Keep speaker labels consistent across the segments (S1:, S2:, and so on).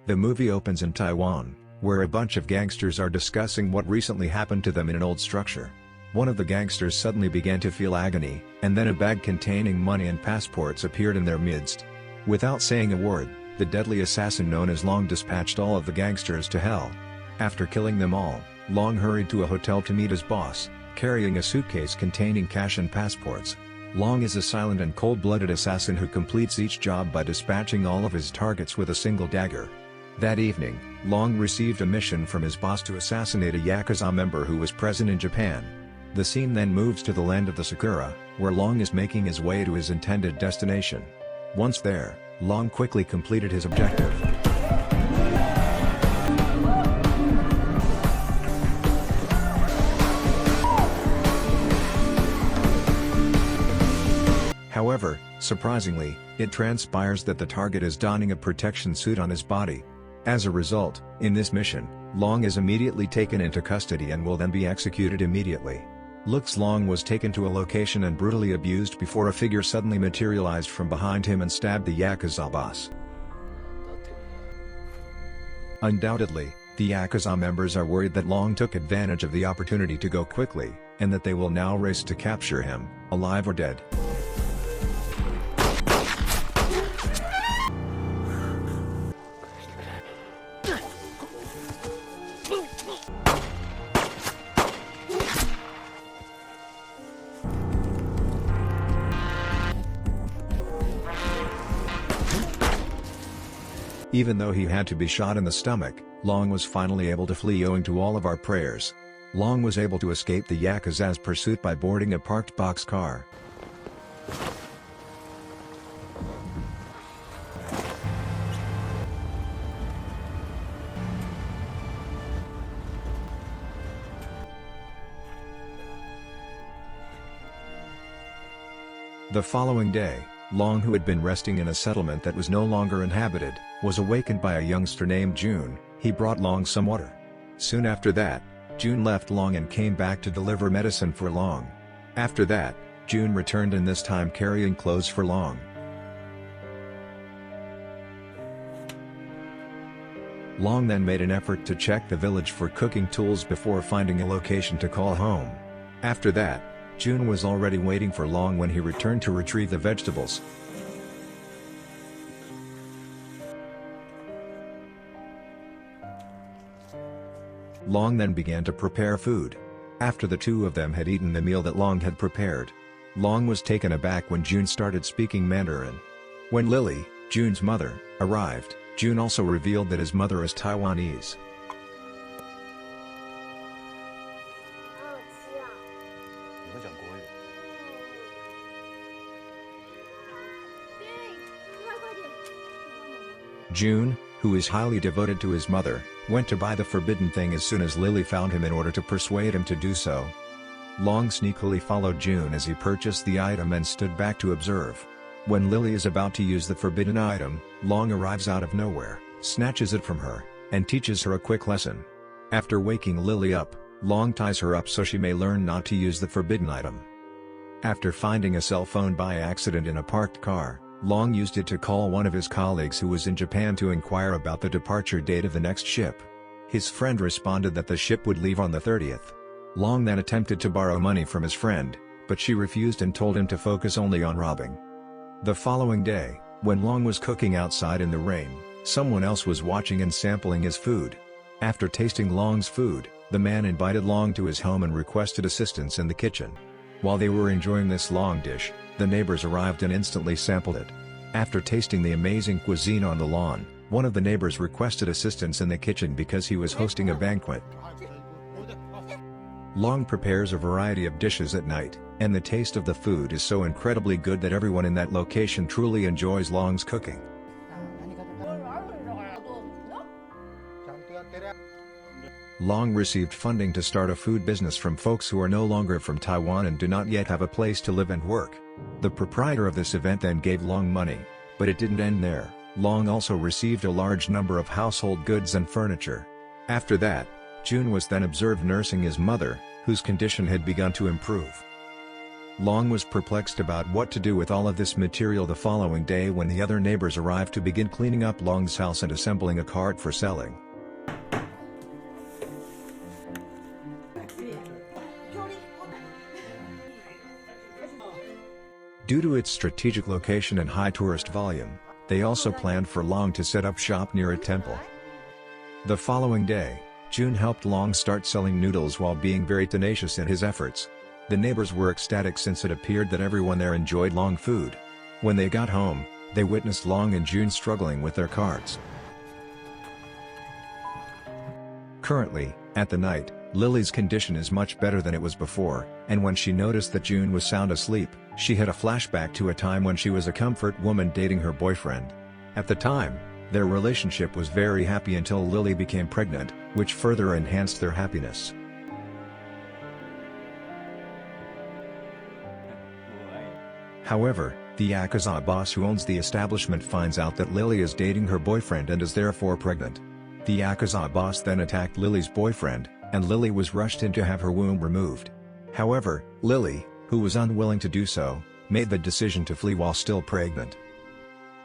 S1: The movie opens in Taiwan, where a bunch of gangsters are discussing what recently happened to them in an old structure. One of the gangsters suddenly began to feel agony, and then a bag containing money and passports appeared in their midst. Without saying a word, the deadly assassin known as Long dispatched all of the gangsters to hell. After killing them all, Long hurried to a hotel to meet his boss, carrying a suitcase containing cash and passports. Long is a silent and cold-blooded assassin who completes each job by dispatching all of his targets with a single dagger. That evening, Long received a mission from his boss to assassinate a Yakuza member who was present in Japan. The scene then moves to the land of the Sakura, where Long is making his way to his intended destination. Once there, Long quickly completed his objective. However, surprisingly, it transpires that the target is donning a protection suit on his body. As a result, in this mission, Long is immediately taken into custody and will then be executed immediately. Long was taken to a location and brutally abused before a figure suddenly materialized from behind him and stabbed the Yakuza boss. Undoubtedly, the Yakuza members are worried that Long took advantage of the opportunity to go quickly, and that they will now race to capture him, alive or dead. Even though he had to be shot in the stomach, Long was finally able to flee owing to all of our prayers. Long was able to escape the Yakuza's pursuit by boarding a parked boxcar. The following day, Long, who had been resting in a settlement that was no longer inhabited, was awakened by a youngster named June. He brought Long some water. Soon after that, June left Long and came back to deliver medicine for Long. After that, June returned and this time carrying clothes for Long. Long then made an effort to check the village for cooking tools before finding a location to call home. After that, June was already waiting for Long when he returned to retrieve the vegetables. Long then began to prepare food. After the two of them had eaten the meal that Long had prepared, Long was taken aback when June started speaking Mandarin. When Lily, June's mother, arrived, June also revealed that his mother is Taiwanese. June, who is highly devoted to his mother, went to buy the forbidden thing as soon as Lily found him in order to persuade him to do so. Long sneakily followed June as he purchased the item and stood back to observe. When Lily is about to use the forbidden item, Long arrives out of nowhere, snatches it from her, and teaches her a quick lesson. After waking Lily up, Long ties her up so she may learn not to use the forbidden item. After finding a cell phone by accident in a parked car, Long used it to call one of his colleagues who was in Japan to inquire about the departure date of the next ship. His friend responded that the ship would leave on the 30th. Long then attempted to borrow money from his friend, but she refused and told him to focus only on robbing. The following day, when Long was cooking outside in the rain, someone else was watching and sampling his food. After tasting Long's food, the man invited Long to his home and requested assistance in the kitchen. While they were enjoying this Long dish, the neighbors arrived and instantly sampled it. After tasting the amazing cuisine on the lawn, one of the neighbors requested assistance in the kitchen because he was hosting a banquet. Long prepares a variety of dishes at night, and the taste of the food is so incredibly good that everyone in that location truly enjoys Long's cooking. Long received funding to start a food business from folks who are no longer from Taiwan and do not yet have a place to live and work. The proprietor of this event then gave Long money, but it didn't end there. Long also received a large number of household goods and furniture. After that, June was then observed nursing his mother, whose condition had begun to improve. Long was perplexed about what to do with all of this material the following day when the other neighbors arrived to begin cleaning up Long's house and assembling a cart for selling. Due to its strategic location and high tourist volume, they also planned for Long to set up shop near a temple. The following day, June helped Long start selling noodles while being very tenacious in his efforts. The neighbors were ecstatic since it appeared that everyone there enjoyed Long food. When they got home, they witnessed Long and June struggling with their carts. Currently, at the night, Lily's condition is much better than it was before, and when she noticed that June was sound asleep, she had a flashback to a time when she was a comfort woman dating her boyfriend. At the time, their relationship was very happy until Lily became pregnant, which further enhanced their happiness. However, the Yakuza boss who owns the establishment finds out that Lily is dating her boyfriend and is therefore pregnant. The Yakuza boss then attacked Lily's boyfriend, and Lily was rushed in to have her womb removed. However, Lily, who was unwilling to do so, made the decision to flee while still pregnant.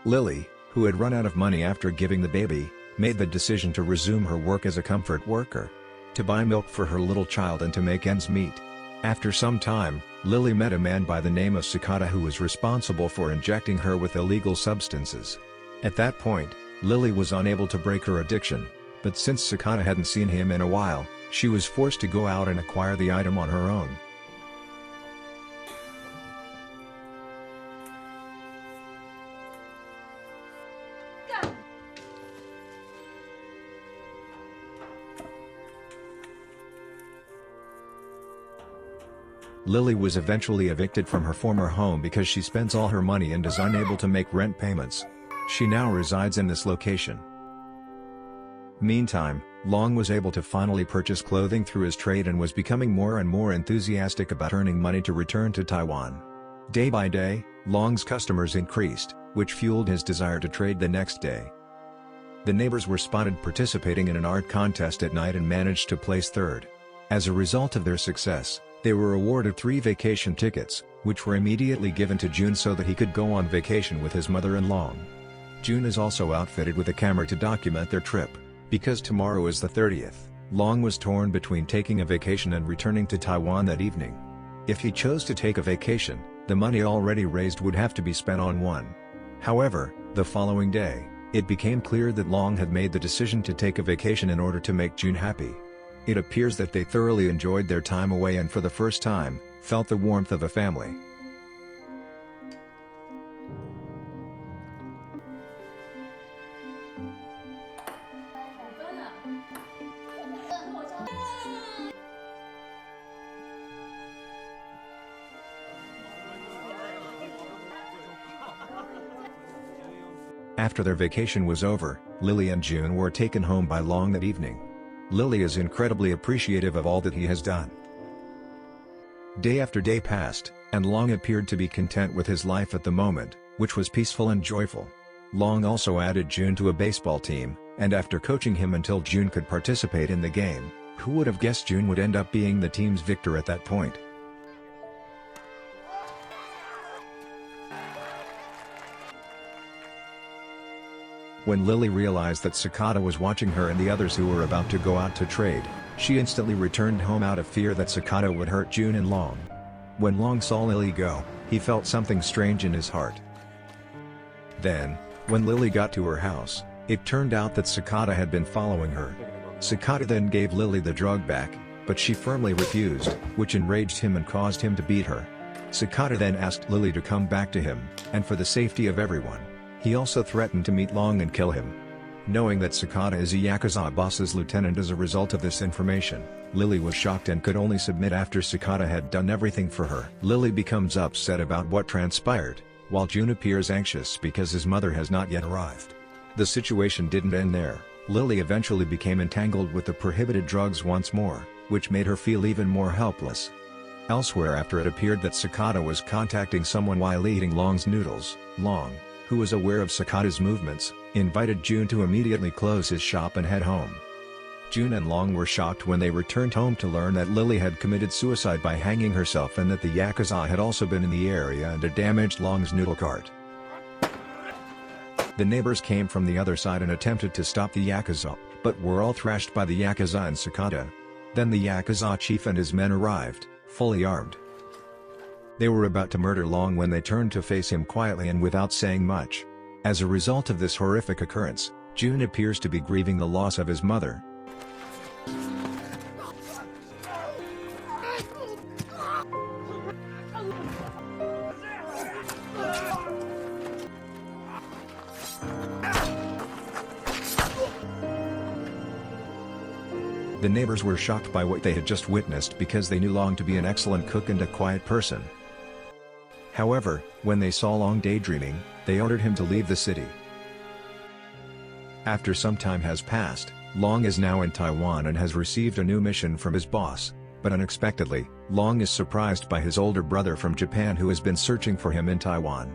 S1: Lily, who had run out of money after giving the baby, made the decision to resume her work as a comfort worker, to buy milk for her little child and to make ends meet. After some time, Lily met a man by the name of Sakata who was responsible for injecting her with illegal substances. At that point, Lily was unable to break her addiction, but since Sakata hadn't seen him in a while, she was forced to go out and acquire the item on her own. Lily was eventually evicted from her former home because she spends all her money and is unable to make rent payments. She now resides in this location. Meantime, Long was able to finally purchase clothing through his trade and was becoming more and more enthusiastic about earning money to return to Taiwan. Day by day, Long's customers increased, which fueled his desire to trade the next day. The neighbors were spotted participating in an art contest at night and managed to place third. As a result of their success, they were awarded 3 vacation tickets, which were immediately given to June so that he could go on vacation with his mother and Long. June is also outfitted with a camera to document their trip. Because tomorrow is the 30th, Long was torn between taking a vacation and returning to Taiwan that evening. If he chose to take a vacation, the money already raised would have to be spent on one. However, the following day, it became clear that Long had made the decision to take a vacation in order to make June happy. It appears that they thoroughly enjoyed their time away and for the first time, felt the warmth of a family. After their vacation was over, Lily and June were taken home by Long that evening. Lily is incredibly appreciative of all that he has done. Day after day passed, and Long appeared to be content with his life at the moment, which was peaceful and joyful. Long also added June to a baseball team, and after coaching him until June could participate in the game, who would have guessed June would end up being the team's victor at that point? When Lily realized that Sakata was watching her and the others who were about to go out to trade, she instantly returned home out of fear that Sakata would hurt June and Long. When Long saw Lily go, he felt something strange in his heart. Then, when Lily got to her house, it turned out that Sakata had been following her. Sakata then gave Lily the drug back, but she firmly refused, which enraged him and caused him to beat her. Sakata then asked Lily to come back to him, and for the safety of everyone, he also threatened to meet Long and kill him. Knowing that Sakata is a Yakuza boss's lieutenant as a result of this information, Lily was shocked and could only submit after Sakata had done everything for her. Lily becomes upset about what transpired, while June appears anxious because his mother has not yet arrived. The situation didn't end there. Lily eventually became entangled with the prohibited drugs once more, which made her feel even more helpless. Elsewhere, after it appeared that Sakata was contacting someone while eating Long's noodles, Long, who was aware of Sakata's movements, invited June to immediately close his shop and head home. June and Long were shocked when they returned home to learn that Lily had committed suicide by hanging herself and that the Yakuza had also been in the area and had damaged Long's noodle cart. The neighbors came from the other side and attempted to stop the Yakuza, but were all thrashed by the Yakuza and Sakata. Then the Yakuza chief and his men arrived, fully armed. They were about to murder Long when they turned to face him quietly and without saying much. As a result of this horrific occurrence, June appears to be grieving the loss of his mother. The neighbors were shocked by what they had just witnessed because they knew Long to be an excellent cook and a quiet person. However, when they saw Long daydreaming, they ordered him to leave the city. After some time has passed, Long is now in Taiwan and has received a new mission from his boss, but unexpectedly, Long is surprised by his older brother from Japan who has been searching for him in Taiwan.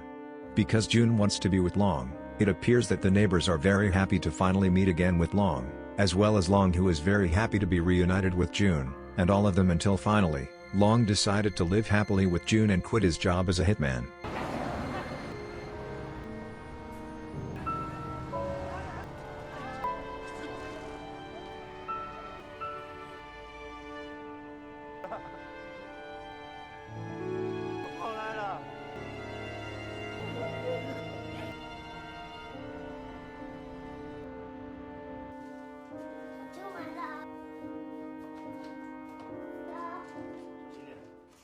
S1: Because June wants to be with Long, it appears that the neighbors are very happy to finally meet again with Long, as well as Long, who is very happy to be reunited with June, and all of them until finally, Long decided to live happily with June and quit his job as a hitman.